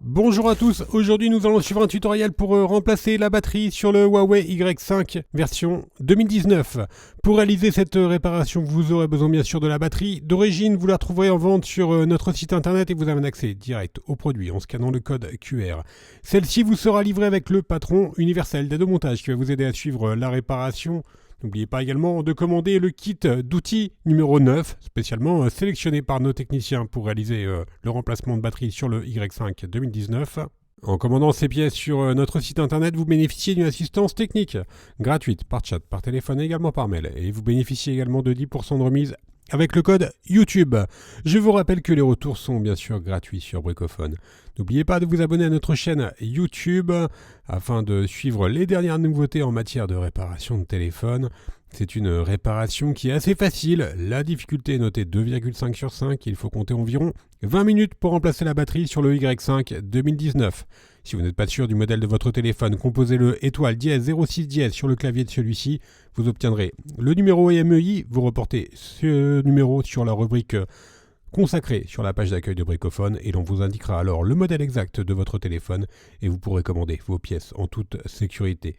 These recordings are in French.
Bonjour à tous, aujourd'hui nous allons suivre un tutoriel pour remplacer la batterie sur le Huawei Y5 version 2019. Pour réaliser cette réparation, vous aurez besoin bien sûr de la batterie. D'origine, vous la trouverez en vente sur notre site internet et vous avez un accès direct au produit en scannant le code QR. Celle-ci vous sera livrée avec le patron universel d'aide au montage qui va vous aider à suivre la réparation. N'oubliez pas également de commander le kit d'outils numéro 9, spécialement sélectionné par nos techniciens pour réaliser le remplacement de batterie sur le Y5 2019. En commandant ces pièces sur notre site internet, vous bénéficiez d'une assistance technique gratuite par chat, par téléphone et également par mail. Et vous bénéficiez également de 10% de remise avec le code YouTube. Je vous rappelle que les retours sont bien sûr gratuits sur Bricophone. N'oubliez pas de vous abonner à notre chaîne YouTube afin de suivre les dernières nouveautés en matière de réparation de téléphone. C'est une réparation qui est assez facile. La difficulté est notée 2,5 sur 5. Il faut compter environ 20 minutes pour remplacer la batterie sur le Y5 2019. Si vous n'êtes pas sûr du modèle de votre téléphone, composez le étoile dièse 06 dièse sur le clavier de celui-ci. Vous obtiendrez le numéro EMEI. Vous reportez ce numéro sur la rubrique consacrée sur la page d'accueil de Bricophone et l'on vous indiquera alors le modèle exact de votre téléphone et vous pourrez commander vos pièces en toute sécurité.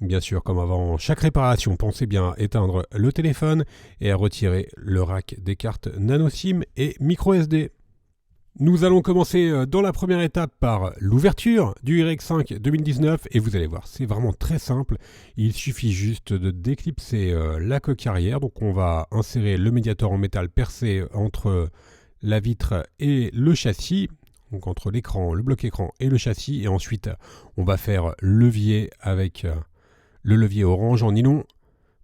Bien sûr, comme avant chaque réparation, pensez bien à éteindre le téléphone et à retirer le rack des cartes nano SIM et micro SD. Nous allons commencer dans la première étape par l'ouverture du Y5 2019 et vous allez voir, c'est vraiment très simple. Il suffit juste de déclipser la coque arrière. Donc on va insérer le médiator en métal percé entre la vitre et le châssis, donc entre l'écran, le bloc écran et le châssis. Et ensuite, on va faire levier avec le levier orange en nylon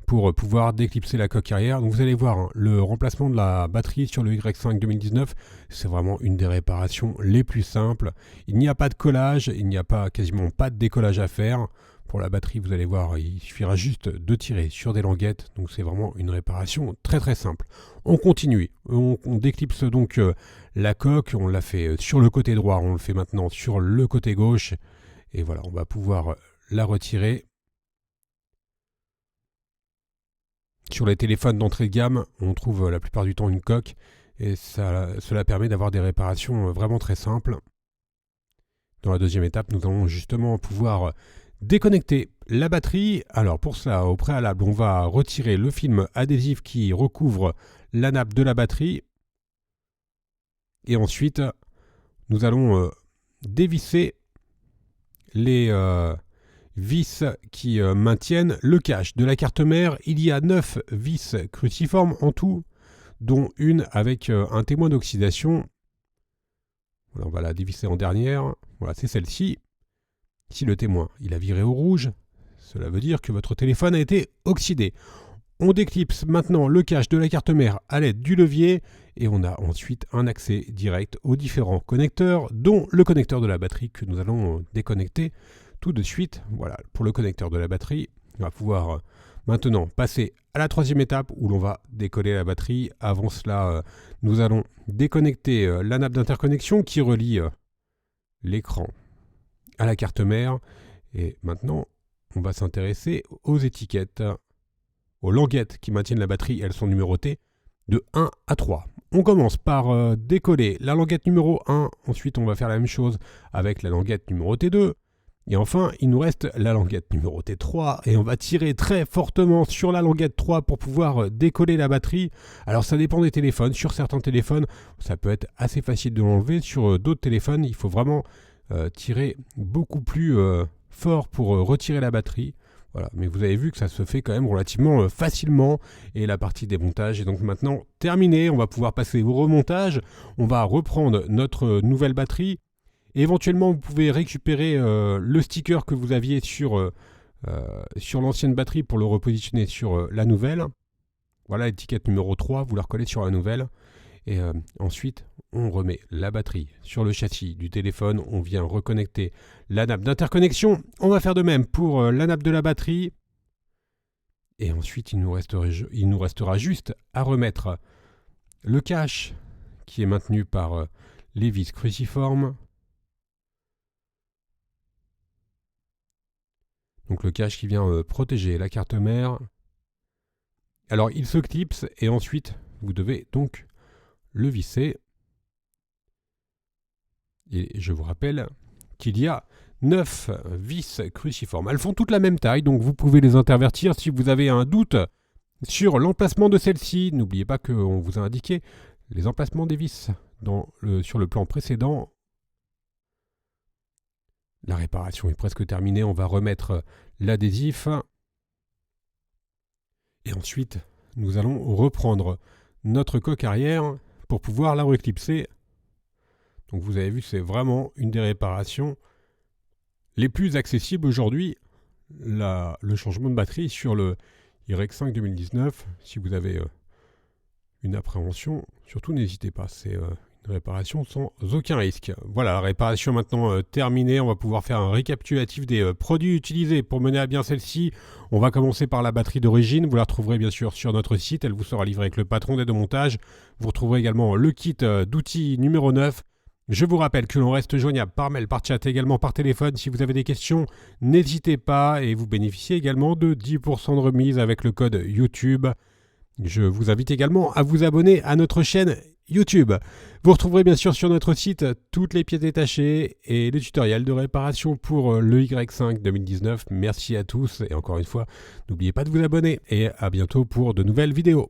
pour pouvoir déclipser la coque arrière. Donc vous allez voir, hein, le remplacement de la batterie sur le Y5 2019, c'est vraiment une des réparations les plus simples. Il n'y a pas de collage, il n'y a quasiment pas de décollage à faire. Pour la batterie, vous allez voir, il suffira juste de tirer sur des languettes. Donc c'est vraiment une réparation très très simple. On continue, on déclipse donc la coque, on l'a fait sur le côté droit, on le fait maintenant sur le côté gauche. Et voilà, on va pouvoir la retirer. Sur les téléphones d'entrée de gamme, on trouve la plupart du temps une coque et cela permet d'avoir des réparations vraiment très simples. Dans la deuxième étape, nous allons justement pouvoir déconnecter la batterie. Alors pour cela, au préalable, on va retirer le film adhésif qui recouvre la nappe de la batterie. Et ensuite, nous allons dévisser les vis qui maintiennent le cache de la carte mère. Il y a 9 vis cruciformes en tout, dont une avec un témoin d'oxydation. Voilà, on va la dévisser en dernière. Voilà, c'est celle-ci. Si le témoin il a viré au rouge, cela veut dire que votre téléphone a été oxydé. On déclipse maintenant le cache de la carte mère à l'aide du levier et on a ensuite un accès direct aux différents connecteurs, dont le connecteur de la batterie que nous allons déconnecter tout de suite. Voilà, pour le connecteur de la batterie, on va pouvoir maintenant passer à la troisième étape où l'on va décoller la batterie. Avant cela, nous allons déconnecter la nappe d'interconnexion qui relie l'écran à la carte mère. Et maintenant, on va s'intéresser aux étiquettes, aux languettes qui maintiennent la batterie. Elles sont numérotées de 1 à 3. On commence par décoller la languette numéro 1. Ensuite, on va faire la même chose avec la languette numéro T2. Et enfin, il nous reste la languette numéro T3 et on va tirer très fortement sur la languette 3 pour pouvoir décoller la batterie. Alors ça dépend des téléphones. Sur certains téléphones, ça peut être assez facile de l'enlever. Sur d'autres téléphones, il faut vraiment tirer beaucoup plus fort pour retirer la batterie. Voilà, mais vous avez vu que ça se fait quand même relativement facilement et la partie démontage est donc maintenant terminée. On va pouvoir passer au remontage. On va reprendre notre nouvelle batterie. Et éventuellement, vous pouvez récupérer le sticker que vous aviez sur l'ancienne batterie pour le repositionner sur la nouvelle. Voilà l'étiquette numéro 3, vous la recollez sur la nouvelle. Et ensuite, on remet la batterie sur le châssis du téléphone. On vient reconnecter la nappe d'interconnexion. On va faire de même pour la nappe de la batterie. Et ensuite, il nous restera juste à remettre le cache qui est maintenu par les vis cruciformes. Donc le cache qui vient protéger la carte mère. Alors il se clipse et ensuite vous devez donc le visser. Et je vous rappelle qu'il y a 9 vis cruciformes. Elles font toutes la même taille, donc vous pouvez les intervertir si vous avez un doute sur l'emplacement de celle-ci. N'oubliez pas qu'on vous a indiqué les emplacements des vis sur le plan précédent. La réparation est presque terminée. On va remettre l'adhésif. Et ensuite, nous allons reprendre notre coque arrière pour pouvoir la reclipser. Donc vous avez vu, c'est vraiment une des réparations les plus accessibles aujourd'hui. Le changement de batterie sur le Y5 2019, si vous avez une appréhension, surtout n'hésitez pas, c'est une réparation sans aucun risque. Voilà, la réparation maintenant terminée, on va pouvoir faire un récapitulatif des produits utilisés pour mener à bien celle-ci. On va commencer par la batterie d'origine, vous la retrouverez bien sûr sur notre site, elle vous sera livrée avec le patron d'aide au montage. Vous retrouverez également le kit d'outils numéro 9. Je vous rappelle que l'on reste joignable par mail, par chat, également par téléphone. Si vous avez des questions, n'hésitez pas et vous bénéficiez également de 10% de remise avec le code YouTube. Je vous invite également à vous abonner à notre chaîne YouTube. Vous retrouverez bien sûr sur notre site toutes les pièces détachées et les tutoriels de réparation pour le Y5 2019. Merci à tous et encore une fois, n'oubliez pas de vous abonner et à bientôt pour de nouvelles vidéos.